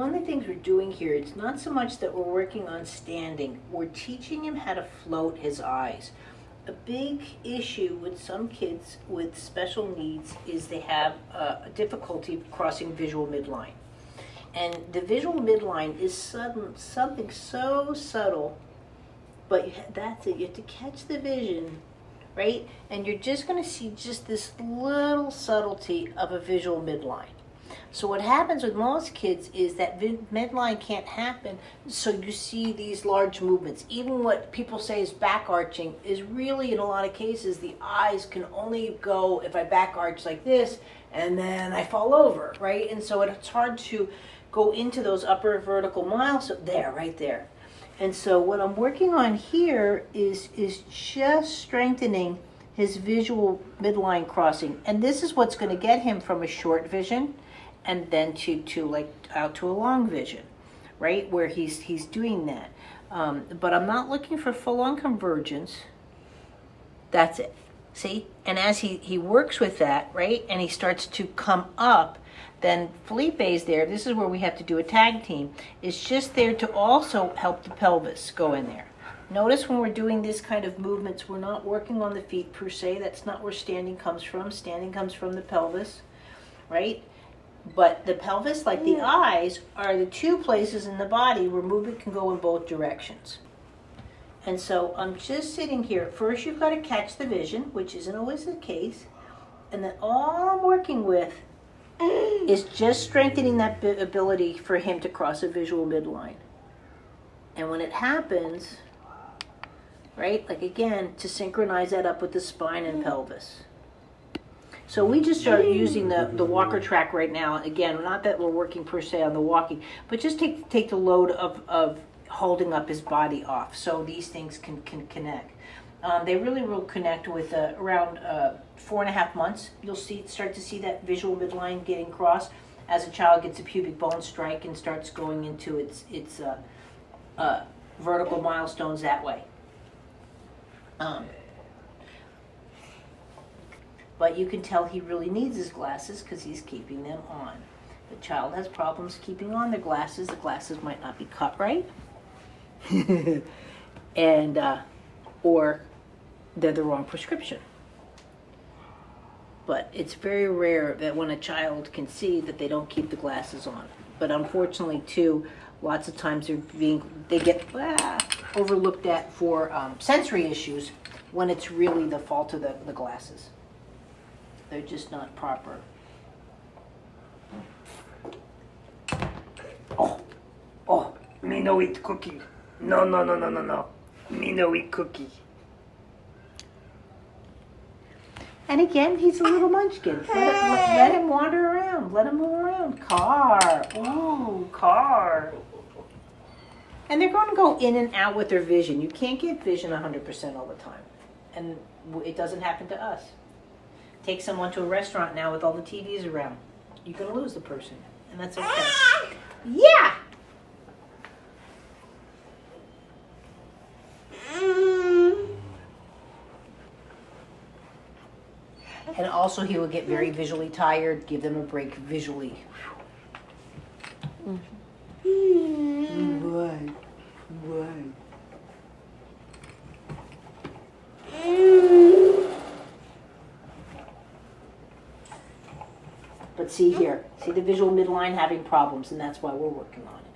one of the things we're doing here, it's not so much that we're working on standing, we're teaching him how to float his eyes. A big issue with some kids with special needs is they have a difficulty crossing visual midline. And the visual midline is something so subtle, but that's it. You have to catch the vision, right? And you're just going to see just this little subtlety of a visual midline. So what happens with most kids is that midline can't happen, so you see these large movements. Even what people say is back arching is really, in a lot of cases, the eyes can only go if I back arch like this, and then I fall over, right? And so it's hard to go into those upper vertical milestones. There, right there. And so what I'm working on here is just strengthening his visual midline crossing. And this is what's going to get him from a short vision and then to like out to a long vision, right? Where he's doing that. But I'm not looking for full-on convergence. That's it. See? And as he works with that, right, and he starts to come up, then Felipe's there. This is where we have to do a tag team. It's just there to also help the pelvis go in there. Notice when we're doing this kind of movements, we're not working on the feet per se. That's not where standing comes from. Standing comes from the pelvis, right? But the pelvis, like the eyes, are the two places in the body where movement can go in both directions. And so I'm just sitting here. First, you've got to catch the vision, which isn't always the case. And then all I'm working with is just strengthening that ability for him to cross a visual midline. And when it happens, right, like again, to synchronize that up with the spine and pelvis. So we just start using the walker track right now. Again, not that we're working per se on the walking, but just take the load of holding up his body off so these things can connect. They really will connect with around 4.5 months. You'll start to see that visual midline getting crossed as a child gets a pubic bone strike and starts going into its vertical milestones that way. But you can tell he really needs his glasses because he's keeping them on. The child has problems keeping on their glasses. The glasses might not be cut right. And or they're the wrong prescription. But it's very rare that when a child can see that they don't keep the glasses on. But unfortunately, too, lots of times they get overlooked at for sensory issues when it's really the fault of the glasses. They're just not proper. Oh, me no eat cookie. No. Me no eat cookie. And again, he's a little munchkin. Let him wander around. Let him move around. Car. Ooh, car. And they're going to go in and out with their vision. You can't get vision 100% all the time. And it doesn't happen to us. Take someone to a restaurant now with all the TVs around. You're going to lose the person. And that's okay. Yeah! And also he will get very visually tired. Give them a break visually. Why? But see here, see the visual midline having problems, and that's why we're working on it.